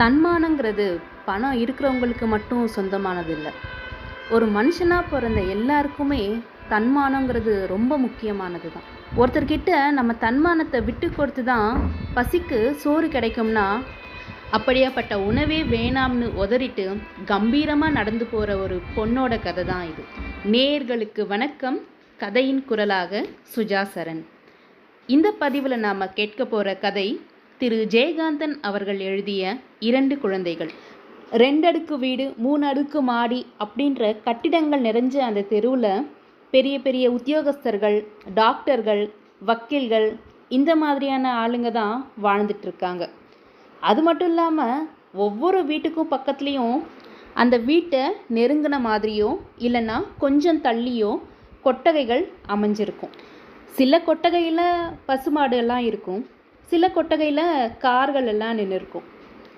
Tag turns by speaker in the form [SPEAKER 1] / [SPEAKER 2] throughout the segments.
[SPEAKER 1] தன்மானங்கிறது பணம் இருக்கிறவங்களுக்கு மட்டும் சொந்தமானது இல்லை. ஒரு மனுஷனாக பிறந்த எல்லாருக்குமே தன்மானங்கிறது ரொம்ப முக்கியமானது தான். ஒருத்தர்கிட்ட நம்ம தன்மானத்தை விட்டு கொடுத்து தான் பசிக்கு சோறு கிடைக்கும்னா, அப்படியாப்பட்ட உணவே வேணாம்னு உதறிட்டு கம்பீரமாக நடந்து போகிற ஒரு பொண்ணோட கதை தான் இது. நேயர்களுக்கு வணக்கம். கதையின் குரலாக சுஜா சரண். இந்த பதிவில் நாம் கேட்க போகிற கதை திரு ஜெயகாந்தன் அவர்கள் எழுதிய 2 குழந்தைகள். 2 அடுக்கு வீடு, 3 அடுக்கு மாடி அப்படின்ற கட்டிடங்கள் நிறைஞ்ச அந்த தெருவில் பெரிய பெரிய உத்தியோகஸ்தர்கள், டாக்டர்கள், வக்கீல்கள், இந்த மாதிரியான ஆளுங்க தான் வாழ்ந்துட்டுருக்காங்க. அது மட்டும் இல்லாமல் ஒவ்வொரு வீட்டுக்கும் பக்கத்துலேயும் அந்த வீட்டை நெருங்கின மாதிரியோ இல்லைன்னா கொஞ்சம் தள்ளியோ கொட்டகைகள் அமைஞ்சிருக்கும். சில கொட்டகையில் பசுமாடு எல்லாம் இருக்கும், சில கொட்டகையில் கார்கள் எல்லாம் நின்று இருக்கும்.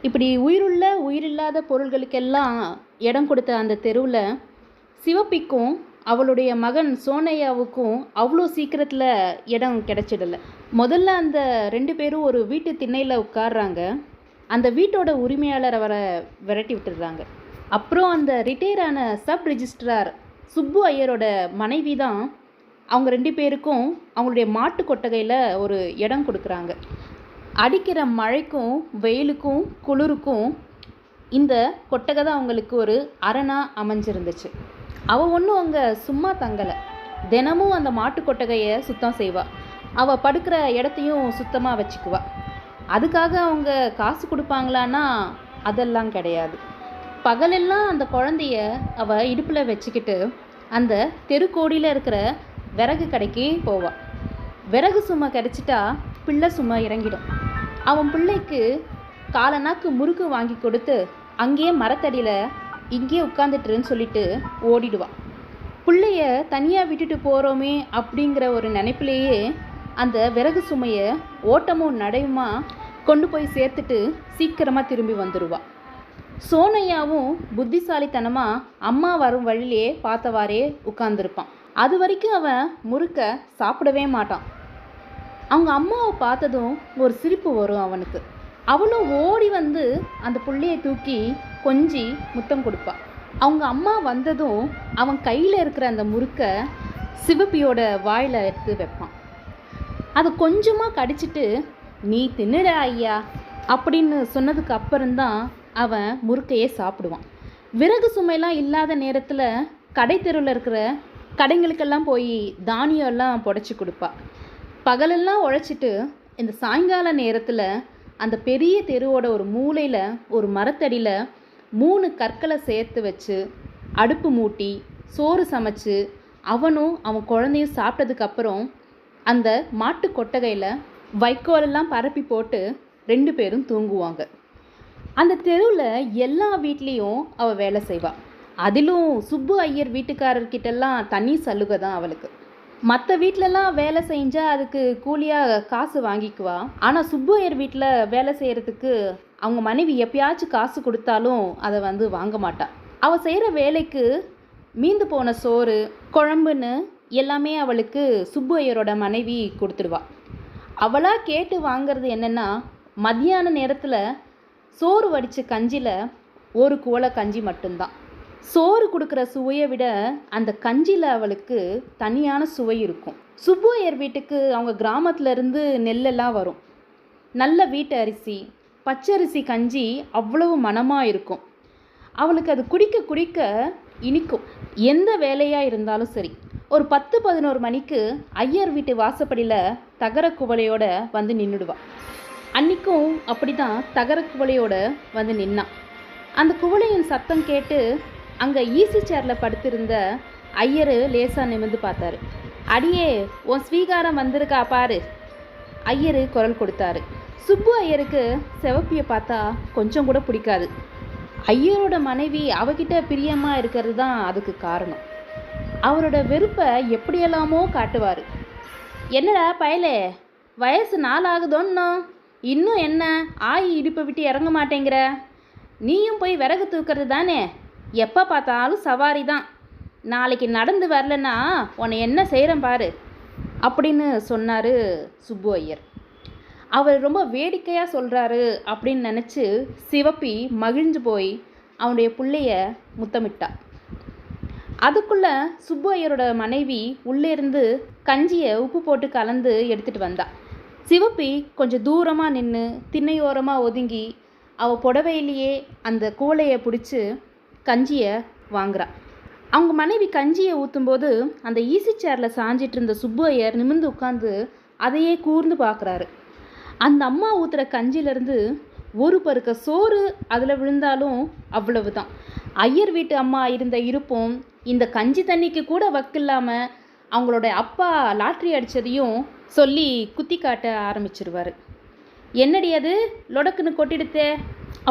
[SPEAKER 1] இப்படி உயிருள்ள உயிரில்லாத பொருள்களுக்கெல்லாம் இடம் கொடுத்த அந்த தெருவில் சிவப்பிக்கும் அவளுடைய மகன் சோனையாவுக்கும் அவ்வளோ சீக்கிரத்தில் இடம் கிடச்சிடலை. முதல்ல அந்த 2 பேரும் ஒரு வீட்டு திண்ணையில் உட்கார்றாங்க. அந்த வீட்டோட உரிமையாளர் அவரை விரட்டி விட்டுடுறாங்க. அப்புறம் அந்த ரிட்டையர் ஆன சப் ரிஜிஸ்ட்ரார் சுப்பு ஐயரோட மனைவி தான் அவங்க 2 பேருக்கும் அவங்களுடைய மாட்டு கொட்டகையில் ஒரு இடம் கொடுக்குறாங்க. அடிக்கிற மழைக்கும் வெயிலுக்கும் குளிருக்கும் இந்த கொட்டகை தான் அவங்களுக்கு ஒரு அரணாக அமைஞ்சிருந்துச்சு. அவள் ஒன்றும் அங்கே சும்மா தங்கலை. தினமும் அந்த மாட்டு கொட்டகையை சுத்தம் செய்வாள். அவள் படுக்கிற இடத்தையும் சுத்தமாக வச்சுக்குவா. அதுக்காக அவங்க காசு கொடுப்பாங்களான்னா அதெல்லாம் கிடையாது. பகலெல்லாம் அந்த குழந்தைய அவள் இடுப்பில் வச்சுக்கிட்டு அந்த தெருக்கோடியில் இருக்கிற விறகு கடைக்கு போவாள். விறகு சும்மா கிடச்சிட்டா பிள்ளை சும்மா இறங்கிடும். அவன் பிள்ளைக்கு காலனாக்கு முறுக்கு வாங்கி கொடுத்து அங்கேயே மரத்தடியில் இங்கேயே உட்காந்துட்டுருன்னு சொல்லிட்டு ஓடிடுவான். பிள்ளைய தனியாக விட்டுட்டு போகிறோமே அப்படிங்கிற ஒரு நினைப்பிலேயே அந்த விறகு சுமையை ஓட்டமும் நடையுமா கொண்டு போய் சேர்த்துட்டு சீக்கிரமாக திரும்பி வந்துடுவாள். சோனையாவும் புத்திசாலித்தனமாக அம்மா வரும் வழியிலே பார்த்தவாறே உட்கார்ந்துருப்பான். அது வரைக்கும் அவன் முறுக்க சாப்பிடவே மாட்டான். அவங்க அம்மாவை பார்த்ததும் ஒரு சிரிப்பு வரும் அவனுக்கு. அவளும் ஓடி வந்து அந்த புள்ளையை தூக்கி கொஞ்சி முத்தம் கொடுப்பாள். அவங்க அம்மா வந்ததும் அவன் கையில் இருக்கிற அந்த முறுக்கை சிவப்பியோட வாயில் எடுத்து வைப்பான். அதை கொஞ்சமாக கடிச்சிட்டு, நீ தின்னுட ஐயா அப்படின்னு சொன்னதுக்கு அப்புறம்தான் அவன் முறுக்கையே சாப்பிடுவான். விறகு சுமையெல்லாம் இல்லாத நேரத்தில் கடை தெருவில் இருக்கிற கடைங்களுக்கெல்லாம் போய் தானியம் எல்லாம் புடைச்சி கொடுப்பா. பகலெல்லாம் உழைச்சிட்டு இந்த சாயங்கால நேரத்தில் அந்த பெரிய தெருவோட ஒரு மூலையில் ஒரு மரத்தடியில் 3 கற்களை சேர்த்து வச்சு அடுப்பு மூட்டி சோறு சமைச்சு அவனும் அவன் குழந்தையும் சாப்பிட்டதுக்கப்புறம் அந்த மாட்டு கொட்டகையில் வைக்கோலெல்லாம் பரப்பி போட்டு 2 பேரும் தூங்குவாங்க. அந்த தெருவில் எல்லா வீட்லேயும் அவள் வேலை செய்வாள். அதிலும் சுப்பு ஐயர் வீட்டுக்காரர்கிட்டெல்லாம் தனி சலுகை தான் அவளுக்கு. மற்ற வீட்டிலலாம் வேலை செஞ்சால் அதுக்கு கூலியாக காசு வாங்கிக்குவா. ஆனால் சுப்பு ஐயர் வீட்டில் வேலை செய்கிறதுக்கு அவங்க மனைவி எப்பயாச்சும் காசு கொடுத்தாலும் அதை வாங்க மாட்டா. அவள் செய்கிற வேலைக்கு மீந்து போன சோறு குழம்புன்னு எல்லாமே அவளுக்கு சுப்பு ஐயரோட மனைவி கொடுத்துடுவா. அவளாக கேட்டு வாங்கிறது என்னென்னா, மத்தியான நேரத்தில் சோறு வடித்த கஞ்சியில் ஒரு குவளை கஞ்சி மட்டும்தான். சோறு கொடுக்குற சுவையை விட அந்த கஞ்சியில் அவளுக்கு தனியான சுவை இருக்கும். சுப்பு ஐயர் வீட்டுக்கு அவங்க கிராமத்துலேருந்து நெல்லெல்லாம் வரும். நல்ல வீட்டு அரிசி, பச்சரிசி கஞ்சி அவ்வளவு மணமாக இருக்கும். அவளுக்கு அது குடிக்க குடிக்க இனிக்கும். எந்த வேலையாக இருந்தாலும் சரி, ஒரு 10-11 மணிக்கு ஐயர் வீட்டு வாசப்படியில் தகர குவளையோடு வந்து நின்றுடுவாள். அன்றைக்கும் அப்படி தான் தகர குவளையோடு வந்து நின்னான். அந்த குவளையின் சத்தம் கேட்டு அங்கே ஈசி சேரில் படுத்திருந்த ஐயர் லேசாக நிமிர்ந்து பார்த்தாரு. அடியே, உன் ஸ்வீகாரம் வந்திருக்கா பாரு, ஐயர் குரல் கொடுத்தாரு. சுப்பு ஐயருக்கு சிவப்பியை பார்த்தா கொஞ்சம் கூட பிடிக்காது. ஐயரோட மனைவி அவகிட்ட பிரியமாக இருக்கிறது தான் அதுக்கு காரணம். அவரோட வெறுப்பை எப்படியெல்லாமோ காட்டுவார். என்னடா பயலே, வயசு 4 ஆகுதோன்னோ, இன்னும் என்ன ஆயி இடுப்பை விட்டு இறங்க மாட்டேங்கிற? நீயும் போய் விறகு தூக்கிறது தானே? எப்போ பார்த்தாலும் சவாரி தான். நாளைக்கு நடந்து வரலன்னா உன்னை என்ன செய்கிறேன் பாரு அப்படின்னு சொன்னார் சுப்பு ஐயர். அவர் ரொம்ப வேடிக்கையாக சொல்கிறாரு அப்படின்னு நினச்சி சிவப்பி மகிழ்ந்து போய் அவனுடைய பிள்ளைய முத்தமிட்டா. அதுக்குள்ளே சுப்பு ஐயரோட மனைவி உள்ளே இருந்து கஞ்சியை உப்பு போட்டு கலந்து எடுத்துகிட்டு வந்தா. சிவப்பி கொஞ்சம் தூரமாக நின்று திண்ணையோரமாக ஒதுங்கி அவள் புடவையிலேயே அந்த குவளையை பிடிச்சி கஞ்சியை வாங்குறா. அவங்க மனைவி கஞ்சியை ஊற்றும்போது அந்த ஈசி சேரில் சாஞ்சிட்டு இருந்த சுப்பு ஐயர் நிமிர்ந்து உட்காந்து அதையே கூர்ந்து பார்க்குறாரு. அந்த அம்மா ஊற்றுற கஞ்சியிலேருந்து ஒரு பருக்க சோறு அதில் விழுந்தாலும் அவ்வளவு தான். ஐயர் வீட்டு அம்மா இருந்த இருப்பும் இந்த கஞ்சி தண்ணிக்கு கூட வக்கில்லாமல் அவங்களோட அப்பா லாட்ரி அடித்ததையும் சொல்லி குத்தி காட்ட ஆரம்பிச்சிருவார். என்னடி அது லொடக்குன்னு கொட்டிடுத்தே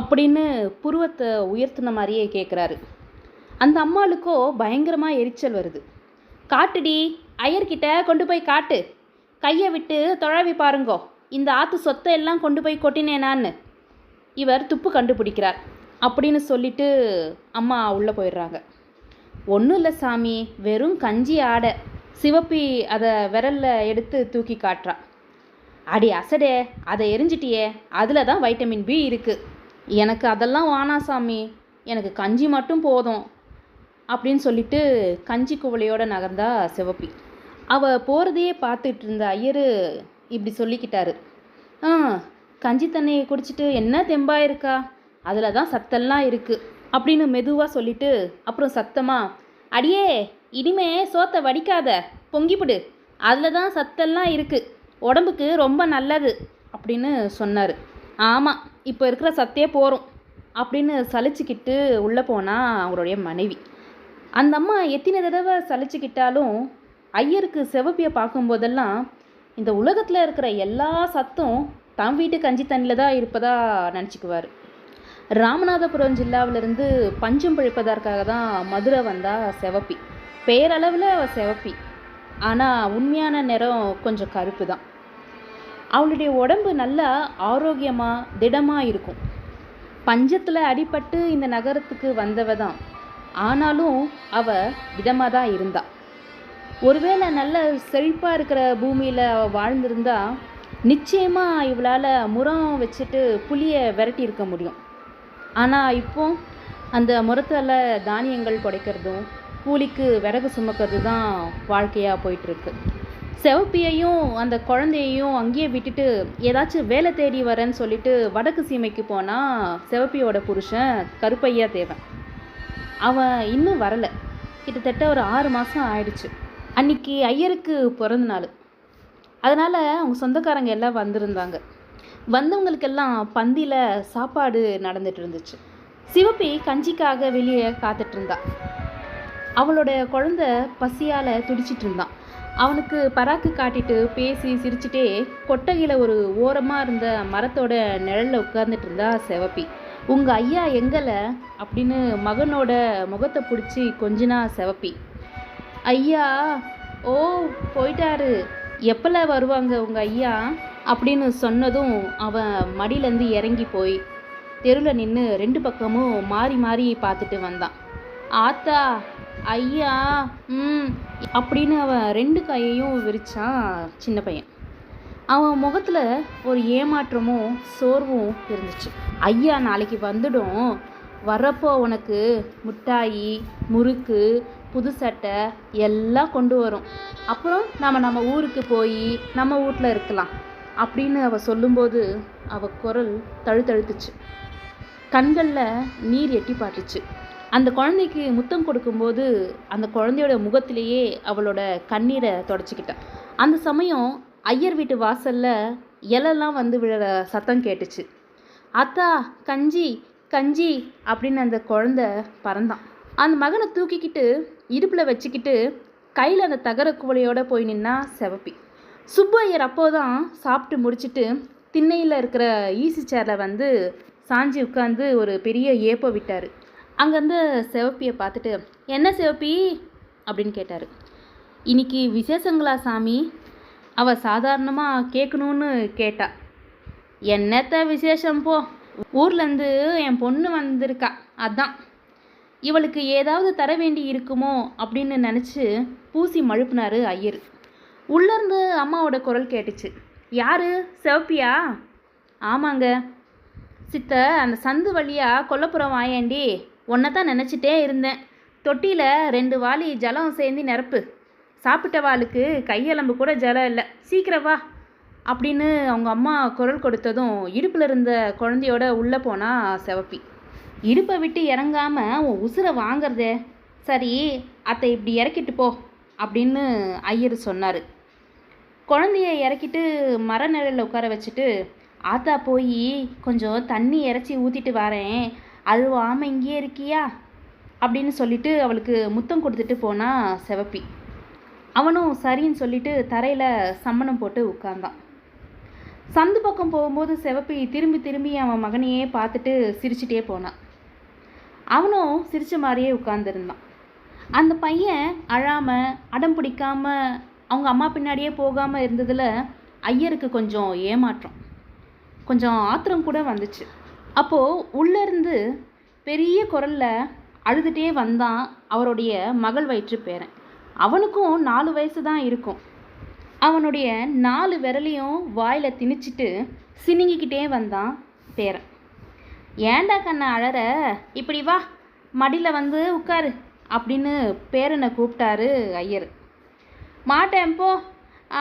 [SPEAKER 1] அப்படின்னு புருவத்தை உயர்த்தின மாதிரியே கேட்குறாரு. அந்த அம்மாளுக்கோ பயங்கரமாக எரிச்சல் வருது. காட்டுடி, ஐயர்கிட்ட கொண்டு போய் காட்டு, கையை விட்டு தொழவி பாருங்கோ, இந்த ஆற்று சொத்தை எல்லாம் கொண்டு போய் கொட்டினேனான்னு. இவர் துப்பு கண்டுபிடிக்கிறார் அப்படின்னு சொல்லிட்டு அம்மா உள்ளே போயிடுறாங்க. ஒன்றும் இல்லை சாமி, வெறும் கஞ்சி ஆடை. சிவப்பி அதை விரலில் எடுத்து தூக்கி காட்டுறா. அடி அசடே, அதை எரிஞ்சிட்டியே, அதில் தான் வைட்டமின் பி இருக்குது. எனக்கு அதெல்லாம் வானா சாமி, எனக்கு கஞ்சி மட்டும் போதும் அப்படின்னு சொல்லிட்டு கஞ்சி குவளையோடு நகர்ந்தா சிவப்பி. அவள் போகிறதையே பார்த்துட்டு இருந்த ஐயர் இப்படி சொல்லிக்கிட்டாரு. கஞ்சி தண்ணியை குடிச்சிட்டு என்ன தெம்பாக இருக்கா, அதில் தான் சத்தெல்லாம் இருக்குது அப்படின்னு மெதுவாக சொல்லிட்டு அப்புறம் சத்தமாக, அடியே இனிமே சோத்தை வடிக்காத, பொங்கிப்பிடு, அதில் தான் சத்தெல்லாம் இருக்குது, உடம்புக்கு ரொம்ப நல்லது அப்படின்னு சொன்னார். ஆமாம், இப்போ இருக்கிற சத்தே போகிறோம் அப்படின்னு சலிச்சுக்கிட்டு உள்ளே போனால் அவங்களுடைய மனைவி. அந்த அம்மா எத்தனை தடவை சலிச்சுக்கிட்டாலும் ஐயருக்கு சிவப்பியை பார்க்கும்போதெல்லாம் இந்த உலகத்தில் இருக்கிற எல்லா சத்தும் தம் வீட்டு கஞ்சி தண்ணியில் தான் இருப்பதா நினச்சிக்குவார். ராமநாதபுரம் ஜில்லாவிலேருந்து பஞ்சம் பிழைப்பதற்காக தான் மதுரை வந்தா சிவப்பி. பேரளவில் அவள் சிவப்பி, ஆனால் உண்மையான நிறம் கொஞ்சம் கருப்பு தான். அவளுடைய உடம்பு நல்லா ஆரோக்கியமாக திடமாக இருக்கும். பஞ்சத்தில் அடிபட்டு இந்த நகரத்துக்கு வந்தவ தான், ஆனாலும் அவள் திடமாக தான் இருந்தாள். ஒருவேளை நல்ல செழிப்பாக இருக்கிற பூமியில் அவள் வாழ்ந்திருந்தா நிச்சயமாக இவளால் முறம் வச்சுட்டு புளியை விரட்டி இருக்க முடியும். ஆனால் இப்போ அந்த முறத்தால் தானியங்கள் புடைக்கிறதும் கூலிக்கு விறகு சுமக்கிறது தான் வாழ்க்கையாக போயிட்டுருக்கு. சிவப்பியையும் அந்த குழந்தையையும் அங்கேயே விட்டுட்டு ஏதாச்சும் வேலை தேடி வரேன்னு சொல்லிட்டு வடக்கு சீமைக்கு போனால் சிவப்பியோட புருஷன் கருப்பையா தேவன். அவன் இன்னும் வரலை. கிட்டத்தட்ட ஒரு 6 மாதம் ஆயிடுச்சு. அன்றைக்கி ஐயருக்கு பிறந்த நாள். அதனால் அவங்க சொந்தக்காரங்க எல்லாம் வந்திருந்தாங்க. வந்தவங்களுக்கெல்லாம் பந்தியில் சாப்பாடு நடந்துட்டு இருந்துச்சு. சிவப்பி கஞ்சிக்காக வெளியே காத்துட்ருந்தா. அவளோட குழந்த பசியால் துடிச்சிட்டு இருந்தான். அவனுக்கு பராக்கு காட்டிட்டு பேசி சிரிச்சுட்டே கொட்டகையில் ஒரு ஓரமாக இருந்த மரத்தோட நிழலில் உட்கார்ந்துட்டு இருந்தா சிவப்பி. உங்கள் ஐயா எங்கலை அப்படின்னு மகனோட முகத்தை பிடிச்சி கொஞ்சினா சிவப்பி. ஐயா ஓ போயிட்டாரு, எப்பல வருவாங்க உங்கள் ஐயா அப்படின்னு சொன்னதும் அவன் மடியிலேருந்து இறங்கி போய் தெருவில் நின்று 2 பக்கமும் மாறி மாறி பார்த்துட்டு வந்தான். ஆத்தா, ஐயா, அப்படின்னு அவன் 2 கையையும் விரிச்சான் சின்ன பையன். அவன் முகத்தில் ஒரு ஏமாற்றமும் சோர்வும் இருந்துச்சு. ஐயா நாளைக்கு வந்துடும், வர்றப்போ உனக்கு மிட்டாயி, முறுக்கு, புது சட்டை எல்லாம் கொண்டு வரும். அப்புறம் நம்ம ஊருக்கு போய் நம்ம வீட்டில் இருக்கலாம் அப்படின்னு அவள் சொல்லும்போது அவள் குரல் தழுத்தழுத்துச்சு. கண்களில் நீர் எட்டி பாட்டுச்சு. அந்த குழந்தைக்கு முத்தம் கொடுக்கும்போது அந்த குழந்தையோட முகத்திலேயே அவளோட கண்ணீரை தொடச்சிக்கிட்டான். அந்த சமயம் ஐயர் வீட்டு வாசலில் இலெல்லாம் வந்து விழுற சத்தம் கேட்டுச்சு. அத்தா, கஞ்சி கஞ்சி அப்படின்னு அந்த குழந்தை பறந்தான். அந்த மகனை தூக்கிக்கிட்டு இடுப்பில் வச்சுக்கிட்டு கையில் அந்த தகர குவளையோடு போய் நின்னா சிவப்பி. சுப்பு ஐயர் அப்போதான் சாப்பிட்டு முடிச்சுட்டு திண்ணையில் இருக்கிற ஈசி சேரில் வந்து சாஞ்சி உட்காந்து ஒரு பெரிய ஏப்பை விட்டார். அங்கேருந்து சிவப்பியை பார்த்துட்டு, என்ன சிவப்பி அப்படின்னு கேட்டார். இன்னைக்கு விசேஷங்களா சாமி? அவள் சாதாரணமாக கேட்கணுன்னு கேட்டா. என்னத்த விசேஷம் போ, ஊர்லேருந்து என் பொண்ணு வந்திருக்கா, அதான். இவளுக்கு ஏதாவது தர வேண்டி இருக்குமோ அப்படின்னு நினச்சி பூசி மழுப்பினார் ஐயர். உள்ளேருந்து அம்மாவோட குரல் கேட்டுச்சு. யாரு? சிவப்பியா? ஆமாங்க சித்த, அந்த சந்து வழியாக கொல்லப்புறம் வாயேண்டி. உன்னை தான் நினச்சிட்டே இருந்தேன். தொட்டியில் 2 வாளி ஜலம் சேர்ந்து நிரப்பு. சாப்பிட்ட வாளுக்கு கையெலம்பு கூட ஜலம் இல்லை, சீக்கிரம் வா அப்படின்னு அவங்க அம்மா குரல் கொடுத்ததும் இடுப்பில் இருந்த குழந்தையோட உள்ளே போனா சிவப்பி. இடுப்பை விட்டு இறங்காமல் உன் உசுரை வாங்கிறதே. சரி, அத்தை இப்படி இறக்கிட்டு போ அப்படின்னு ஐயர் சொன்னார். குழந்தைய இறக்கிட்டு மர நிழலில் உட்கார வச்சுட்டு, ஆத்தா போய் கொஞ்சம் தண்ணி இறச்சி ஊற்றிட்டு வரேன், அழுவாமல் இங்கேயே இருக்கியா அப்படின்னு சொல்லிட்டு அவளுக்கு முத்தம் கொடுத்துட்டு போனா சிவப்பி. அவனும் சரின்னு சொல்லிட்டு தரையில் சம்மணம் போட்டு உட்கார்ந்தான். சந்து பக்கம் போகும்போது சிவப்பி திரும்பி திரும்பி அவன் மகனையே பார்த்துட்டு சிரிச்சிட்டே போனான். அவனும் சிரித்த மாதிரியே உட்கார்ந்துருந்தான். அந்த பையன் அழாமல் அடம் பிடிக்காமல் அவங்க அம்மா பின்னாடியே போகாமல் இருந்ததில் ஐயருக்கு கொஞ்சம் ஏமாற்றம், கொஞ்சம் ஆத்திரம் கூட வந்துச்சு. அப்போது உள்ளேருந்து பெரிய குரலில் அழுதுகிட்டே வந்தான் அவருடைய மகள் வயிற்று பேரன். அவனுக்கும் 4 வயசு தான் இருக்கும். அவனுடைய 4 விரலையும் வாயில் திணிச்சிட்டு சினிங்கிக்கிட்டே வந்தான் பேரன். ஏண்டா கண்ணா அழற, இப்படி வா, மடியில் வந்து உட்காரு அப்படின்னு பேரனை கூப்பிட்டாரு ஐயர். மாட்டேன் போ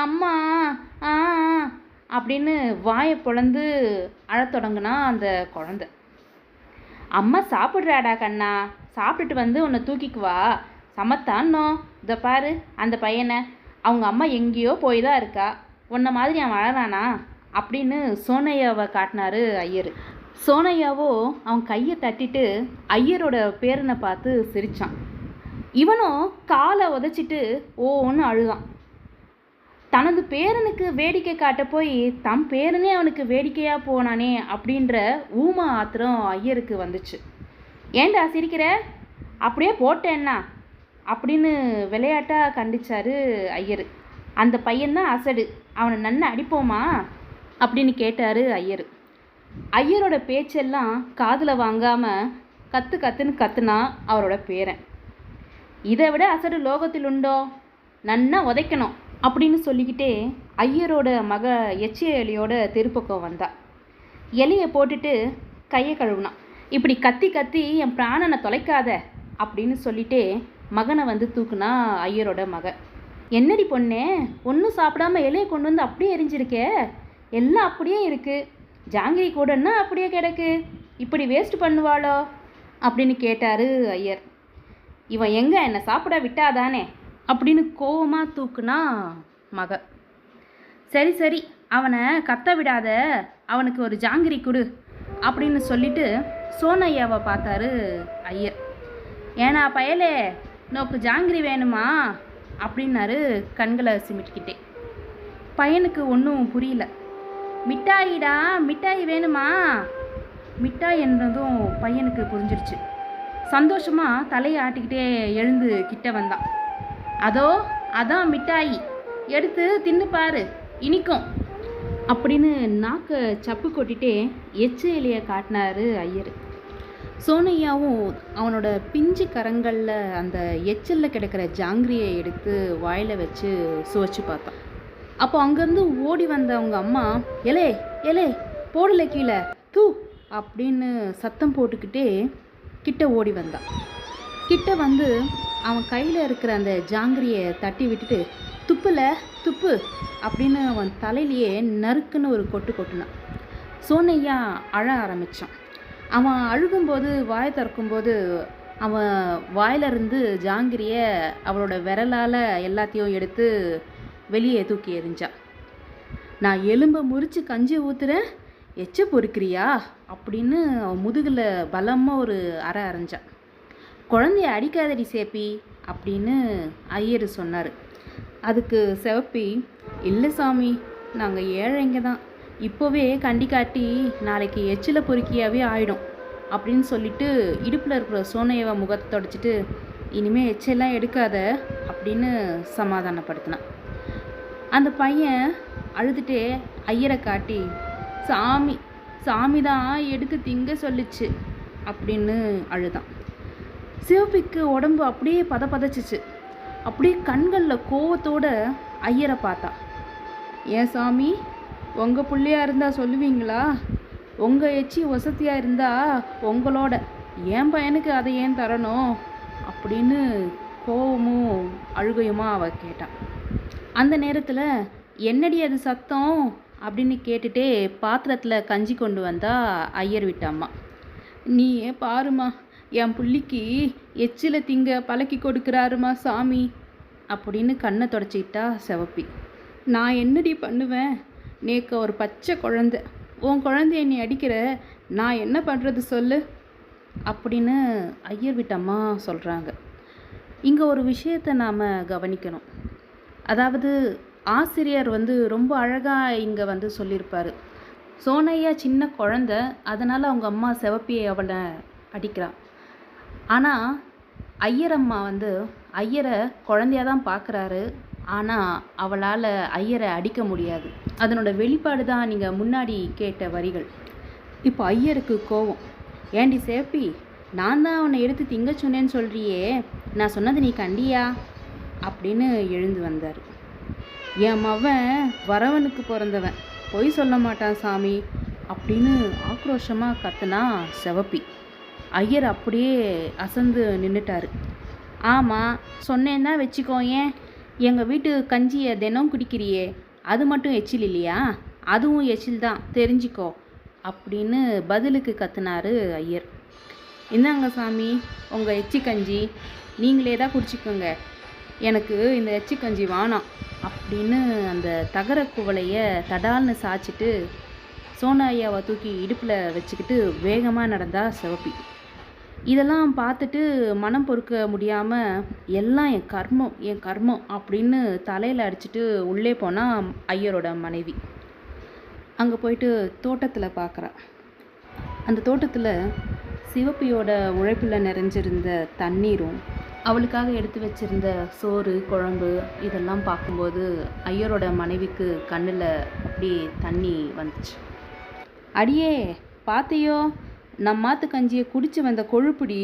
[SPEAKER 1] அம்மா ஆ அப்படின்னு வாயை பொழந்து அழத் தொடங்குனா அந்த குழந்தை. அம்மா சாப்பிட்றாடா கண்ணா, சாப்பிட்டுட்டு வந்து உன்னை தூக்கிக்குவா, சமத்தான்னோ. இதை பாரு அந்த பையனை, அவங்க அம்மா எங்கேயோ போய் தான் இருக்கா, உன்னை மாதிரி அவன் அழறானா அப்படின்னு சோனையாவை காட்டினாரு ஐயர். சோனையாவோ அவன் கையை தட்டிட்டு ஐயரோட பேரனை பார்த்து சிரித்தான். இவனும் காலை உதச்சிட்டு ஓன்னு அழுதான். தனது பேரனுக்கு வேடிக்கை காட்ட போய் தம் பேரனே அவனுக்கு வேடிக்கையாக போனானே அப்படின்ற ஊமா ஆத்திரம் ஐயருக்கு வந்துச்சு. ஏண்டா சிரிக்கிற, அப்படியே போட்டேன்னா அப்படின்னு விளையாட்டாக கண்டிச்சாரு ஐயர். அந்த பையன்தான் அசடு, அவனை நன்ன அடிப்போமா அப்படின்னு கேட்டார் ஐயர். ஐயரோட பேச்செல்லாம் காதில் வாங்காமல் கத்து கத்துன்னு கத்துனா அவரோட பேரன். இதை விட அசடு லோகத்தில் உண்டோ, நன்னா உதைக்கணும் அப்படின்னு சொல்லிக்கிட்டே ஐயரோட மக எச்சிய எலியோட தெருப்பக்கம் வந்தா. எலியை போட்டுட்டு கையை கழுவுனான். இப்படி கத்தி கத்தி என் பிராணனை தொலைக்காத அப்படின்னு சொல்லிட்டே மகனை வந்து தூக்குனா ஐயரோட மக. என்னடி பொண்ணே, ஒன்றும் சாப்பிடாம இலையை கொண்டு வந்து அப்படியே எரிஞ்சிருக்கே, எல்லாம் அப்படியே இருக்குது, ஜாங்கிரி கூடன்னா அப்படியே கிடக்கு, இப்படி வேஸ்ட் பண்ணுவாளோ அப்படின்னு கேட்டார் ஐயர். இவன் எங்கே என்னை சாப்பிட விட்டாதானே அப்படின்னு கோவமாக தூக்குனா மக. சரி சரி, அவனை கத்த விடாத, அவனுக்கு ஒரு ஜாங்கிரி கொடு அப்படின்னு சொல்லிட்டு சோனையாவை பார்த்தாரு ஐயர். ஏன்னா பயலே, நோக்கு ஜாங்கிரி வேணுமா அப்படின்னாரு கண்களை சிமிட்டிக்கிட்டே. பையனுக்கு ஒன்றும் புரியல. மிட்டாயிடா, மிட்டாய் வேணுமா? மிட்டாய் என்றதும் பையனுக்கு புரிஞ்சிருச்சு. சந்தோஷமாக தலையை ஆட்டிக்கிட்டே எழுந்து கிட்ட வந்தான். அதோ அதான் மிட்டாயி, எடுத்து தின்னு பாரு, இனிக்கும் அப்படின்னு நாக்கை சப்பு கொட்டிட்டே எச்ச இலையை காட்டினாரு ஐயர். சோனையாவும் அவனோட பிஞ்சு கரங்களில் அந்த எச்சலில் கிடக்கிற ஜாங்கிரியை எடுத்து வாயில் வச்சு சுவைச்சு பார்த்தான். அப்போ அங்கேருந்து ஓடி வந்த அவங்க அம்மா, எலே எலே போடலை கீழே தூ அப்படின்னு சத்தம் போட்டுக்கிட்டே கிட்ட ஓடி வந்தான். கிட்ட வந்து அவன் கையில் இருக்கிற அந்த ஜாங்கிரியை தட்டி விட்டுட்டு துப்புல துப்பு அப்படின்னு அவன் தலையிலேயே நறுக்குன்னு ஒரு கொட்டு கொட்டுனான். சோனையா அழ ஆரம்பித்தான். அவன் அழுகும்போது வாயை திறக்கும்போது அவன் வாயிலிருந்து ஜாங்கிரியை அவளோட விரலால் எல்லாத்தையும் எடுத்து வெளியே தூக்கி எறிஞ்சான். நான் எலும்பை முறித்து கஞ்சி ஊற்றுறேன், எச்ச பொறுக்கிறியா அப்படின்னு அவன் முதுகில் பலமாக ஒரு அறை அரைஞ்சான். குழந்தைய அடிக்காதடி சேப்பி அப்படின்னு ஐயர் சொன்னார். அதுக்கு சிவப்பி, இல்லை சாமி, நாங்கள் ஏழைங்க தான், இப்போவே கண்டி காட்டி நாளைக்கு எச்சில் பொறுக்கியாவே ஆயிடும் அப்படின்னு சொல்லிட்டு இடுப்பில் இருக்கிற சோனையவை முகத்தை தொடச்சிட்டு இனிமேல் எச்செல்லாம் எடுக்காத அப்படின்னு சமாதானப்படுத்தினான். அந்த பையன் அழுதுகிட்டே ஐயரை காட்டி, சாமி சாமி தான் எடுத்து திங்க சொல்லிச்சு அப்படின்னு அழுதான். சிவப்பிக்கு உடம்பு அப்படியே பதச்சிச்சு. அப்படியே கண்களில் கோவத்தோட ஐயரை பார்த்தா. ஏன் சாமி, உங்கள் பிள்ளையா இருந்தால் சொல்லுவீங்களா? உங்கள் எச்சி வசதியாக இருந்தால் உங்களோட, என் பையனுக்கு அதை ஏன் தரணும் அப்படின்னு கோவமும் அழுகையுமா அவள் கேட்டான். அந்த நேரத்தில் என்னடி அது சத்தம் அப்படின்னு கேட்டுட்டே பாத்திரத்தில் கஞ்சி கொண்டு வந்தா ஐயர் வீட்டு அம்மா. நீயே பாருமா, என் புள்ளிக்கு எச்சில் திங்க பழக்கி கொடுக்குறாருமா சாமி அப்படின்னு கண்ணை தொடச்சிக்கிட்டா சிவப்பி. நான் என்னடி பண்ணுவேன்? நேக்கு ஒரு பச்சை குழந்தை, உன் குழந்தைய நீ அடிக்கிற, நான் என்ன பண்ணுறது சொல்லு அப்படின்னு ஐயர் வீட்டு அம்மா சொல்கிறாங்க. இங்கே ஒரு விஷயத்தை நாம் கவனிக்கணும். அதாவது ஆசிரியர் ரொம்ப அழகாக இங்கே சொல்லியிருப்பார். சோனையா சின்ன குழந்த, அதனால் அவங்க அம்மா சிவப்பியை அவளை அடிக்கிறாள். ஆனால் ஐயர் அம்மா ஐயரை குழந்தையாக தான் பார்க்குறாரு. ஆனால் அவளால் ஐயரை அடிக்க முடியாது. அதனோட வெளிப்பாடு தான் நீங்கள் முன்னாடி கேட்ட வரிகள். இப்போ ஐயருக்கு கோவம். ஏண்டி சேப்பி, நான் தான் அவனை எடுத்து திங்க சொன்னேன்னு சொல்கிறியே, நான் சொன்னது நீ கண்டியா அப்படின்னு எழுந்து வந்தார். என் மவன் வரவனுக்கு பிறந்தவன், பொய் சொல்ல மாட்டான் சாமி அப்படின்னு ஆக்ரோஷமாக கத்துனா சிவப்பி. ஐயர் அப்படியே அசந்து நின்றுட்டார். ஆமாம் சொன்னேன் தான் வச்சுக்கோ, ஏன் எங்கள் வீட்டு கஞ்சியை தினம் குடிக்கிறியே, அது மட்டும் எச்சில் இல்லையா? அதுவும் எச்சில் தான், தெரிஞ்சிக்கோ அப்படின்னு பதிலுக்கு கத்துனாரு ஐயர். இந்தாங்க சாமி உங்கள் எச்சி கஞ்சி, நீங்களே தான் குடிச்சிக்கோங்க, எனக்கு இந்த எச்சி கஞ்சி வேணாம் அப்படின்னு அந்த தகர குவளையை தடால்னு சாய்ச்சிட்டு சோனா ஐயாவை தூக்கி இடுப்பில் வச்சுக்கிட்டு வேகமாக நடந்தா சிவப்பி. இதெல்லாம் பார்த்துட்டு மனம் பொறுக்க முடியாமல் எல்லாம் என் கர்மம் அப்படின்னு தலையில் அடிச்சுட்டு உள்ளே போனால் ஐயரோட மனைவி. அங்கே போயிட்டு தோட்டத்தில் பார்க்குறா. அந்த தோட்டத்தில் சிவப்பியோட உழைப்பில் நிறைஞ்சிருந்த தண்ணீரும் அவளுக்காக எடுத்து வச்சிருந்த சோறு குழம்பு இதெல்லாம் பார்க்கும்போது ஐயரோட மனைவிக்கு கண்ணில் அப்படி தண்ணி வந்துச்சு. அடியே பார்த்தையோ, நம்மாத்து கஞ்சியை குடிச்சு வந்த கொழுப்புடி,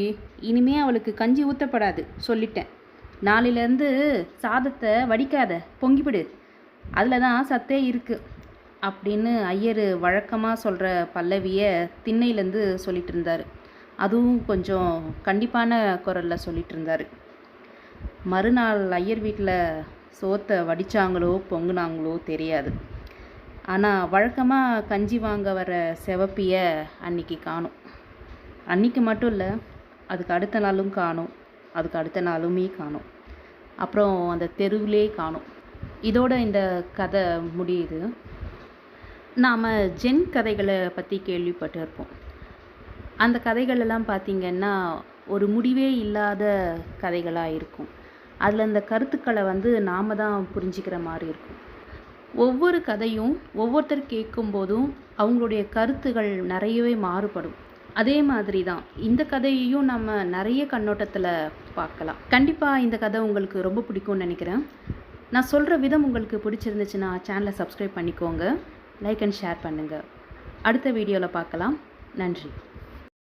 [SPEAKER 1] இனிமே அவளுக்கு கஞ்சி ஊற்றப்படாது சொல்லிட்டேன். நாளையிலேருந்து சாதத்தை வடிக்காத, பொங்கிவிடு, அதில் தான் சத்தே இருக்குது அப்படின்னு ஐயர் வழக்கமாக சொல்கிற பல்லவியை திண்ணையிலேருந்து சொல்லிட்டு இருந்தார். அதுவும் கொஞ்சம் கண்டிப்பான குரலில் சொல்லிட்டு இருந்தார். மறுநாள் ஐயர் வீட்டில் சோத்தை வடித்தாங்களோ பொங்குனாங்களோ தெரியாது. ஆனால் வழக்கமாக கஞ்சி வாங்க வர சிவப்பியை அன்னைக்கு காணும். அன்றைக்கி மட்டும் இல்லை, அதுக்கு அடுத்த நாளும் காணும், அதுக்கு அடுத்த நாளுமே காணும், அப்புறம் அந்த தெருவிலே காணும். இதோட இந்த கதை முடியுது. நாம் ஜென் கதைகளை பற்றி கேள்விப்பட்டிருப்போம். அந்த கதைகளெல்லாம் பார்த்திங்கன்னா ஒரு முடிவே இல்லாத கதைகளாக இருக்கும். அதில் அந்த கருத்துக்களை நாம் தான் புரிஞ்சிக்கிற மாதிரி இருக்கும். ஒவ்வொரு கதையும் ஒவ்வொருத்தர் கேட்கும்போதும் அவங்களுடைய கருத்துகள் நிறையவே மாறுபடும். அதே மாதிரி தான் இந்த கதையையும் நம்ம நிறைய கண்ணோட்டத்தில் பார்க்கலாம். கண்டிப்பாக இந்த கதை உங்களுக்கு ரொம்ப பிடிக்கும்னு நினைக்கிறேன். நான் சொல்கிற விதம் உங்களுக்கு பிடிச்சிருந்துச்சுன்னா சேனலை சப்ஸ்கிரைப் பண்ணிக்கோங்க, லைக் அண்ட் ஷேர் பண்ணுங்கள். அடுத்த வீடியோவில் பார்க்கலாம். நன்றி.